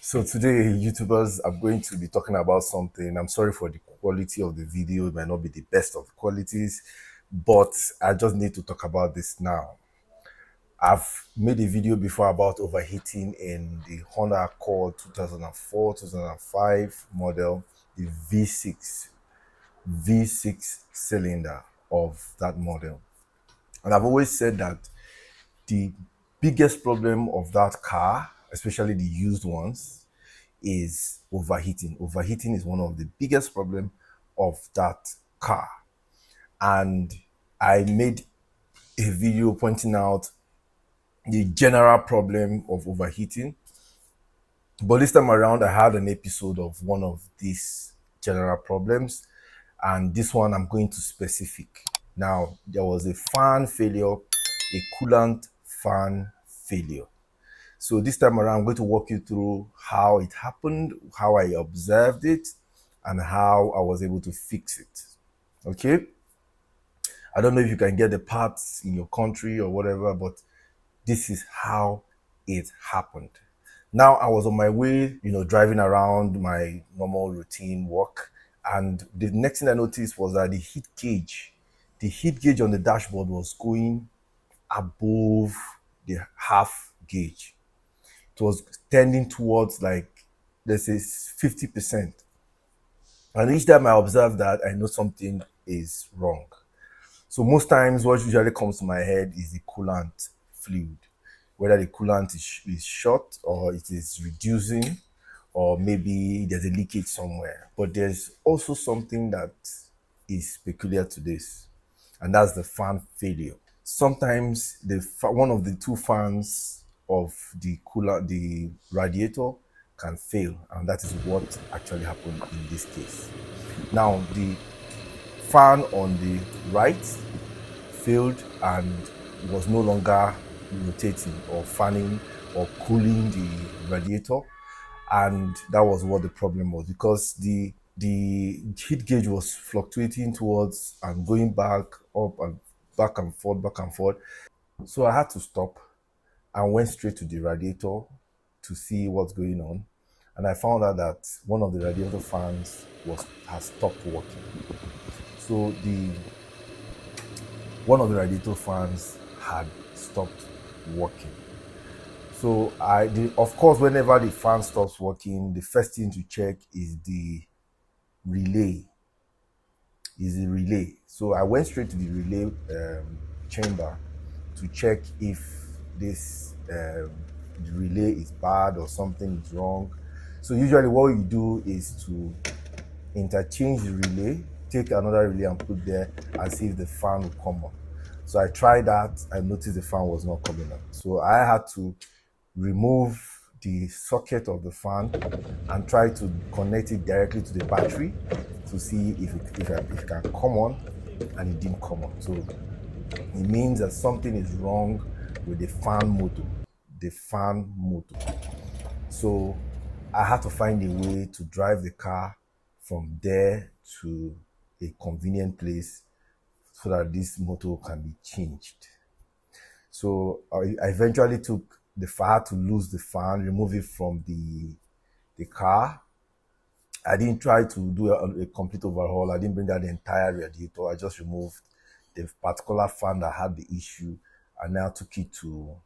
So today, YouTubers, I'm going to be talking about something. I'm sorry for the quality of the video. It might not be the best of qualities, but I just need to talk about this now. I've made a video before about overheating in the Honda Accord 2004, 2005 model, the V6 cylinder of that model. And I've always said that the biggest problem of that car, especially the used ones, is overheating. Overheating is one of the biggest problem of that car. And I made a video pointing out the general problem of overheating. But this time around, I had an episode of one of these general problems. And this one I'm going to specific. Now, there was a fan failure, a coolant fan failure. So this time around, I'm going to walk you through how it happened, how I observed it, and how I was able to fix it. Okay? I don't know if you can get the parts in your country or whatever, but this is how it happened. Now I was on my way, driving around my normal routine work, and the next thing I noticed was that the heat gauge on the dashboard was going above the half gauge. It was tending towards, like, let's say 50%. And each time I observe that, I know something is wrong. So most times what usually comes to my head is the coolant fluid, whether the coolant is short or it is reducing, or maybe there's a leakage somewhere. But there's also something that is peculiar to this, and that's the fan failure. Sometimes one of the two fans of the radiator can fail, and that is what actually happened in this case. Now, the fan on the right failed and was no longer rotating or fanning or cooling the radiator, and that was what the problem was, because the heat gauge was fluctuating towards and going back up and back and forth. So I had to stop and went straight to the radiator to see what's going on, and I found out that one of the radiator fans has stopped working. So the one of the radiator fans had stopped working. So of course, whenever the fan stops working, the first thing to check is the relay. So I went straight to the relay chamber to check if the relay is bad or something is wrong. So usually what you do is to interchange the relay, take another relay and put there and see if the fan will come on. So I tried that. I noticed the fan was not coming on. So I had to remove the socket of the fan and try to connect it directly to the battery to see if it can come on, and it didn't come on. So it means that something is wrong with the fan motor. So I had to find a way to drive the car from there to a convenient place so that this motor can be changed. So I eventually had to lose the fan, remove it from the car. I didn't try to do a complete overhaul. I didn't bring out the entire radiator. I just removed the particular fan that had the issue, and now took it to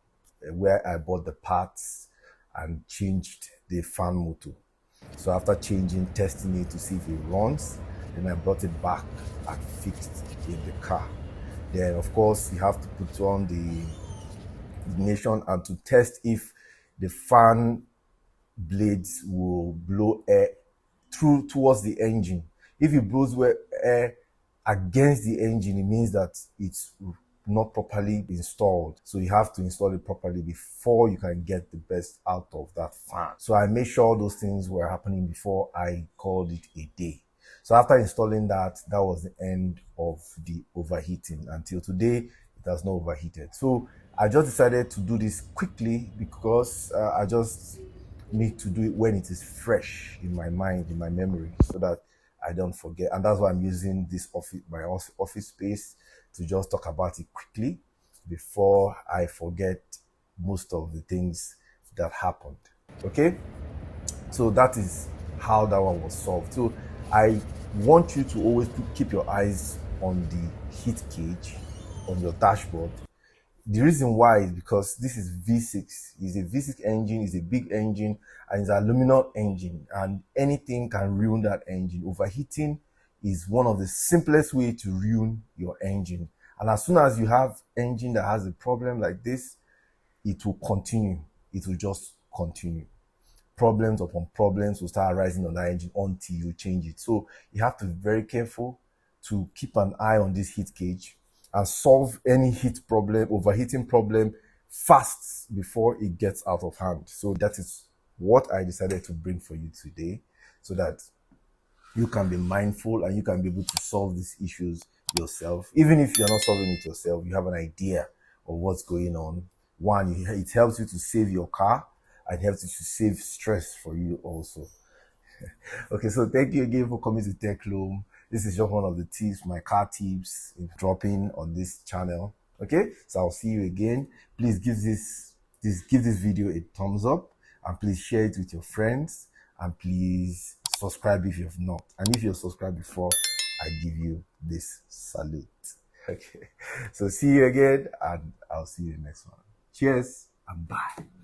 where I bought the parts and changed the fan motor. So after testing it to see if it runs, then I brought it back and fixed in the car. Then of course you have to put on the ignition and to test if the fan blades will blow air through towards the engine. If it blows air against the engine, it means that it's not properly installed. So you have to install it properly before you can get the best out of that fan. So I made sure those things were happening before I called it a day. So after installing that was the end of the overheating. Until today, it has not overheated. So I just decided to do this quickly because I just need to do it when it is fresh in my mind, in my memory, so that I don't forget. And that's why I'm using my office space to just talk about it quickly before I forget most of the things that happened. Okay? So that is how that one was solved. So I want you to always keep your eyes on the heat gauge on your dashboard. The reason why is because this is V6. It's a V6 engine, it's a big engine, and it's an aluminum engine, and anything can ruin that engine. Overheating is one of the simplest way to ruin your engine. And as soon as you have engine that has a problem like this, it will continue. It will just continue. Problems upon problems will start arising on that engine until you change it. So you have to be very careful to keep an eye on this heat gauge and solve any heat problem, overheating problem fast before it gets out of hand. So that is what I decided to bring for you today, so that you can be mindful and you can be able to solve these issues yourself. Even if you're not solving it yourself, you have an idea of what's going on. One, it helps you to save your car and helps you to save stress for you also. Okay, so thank you again for coming to Tech Loom. This is just one of the tips, my car tips, dropping on this channel. Okay, so I'll see you again. Please give this video a thumbs up, and please share it with your friends, and please subscribe if you have not. And if you're subscribed before, I give you this salute. Okay, so see you again, and I'll see you in the next one. Cheers and bye.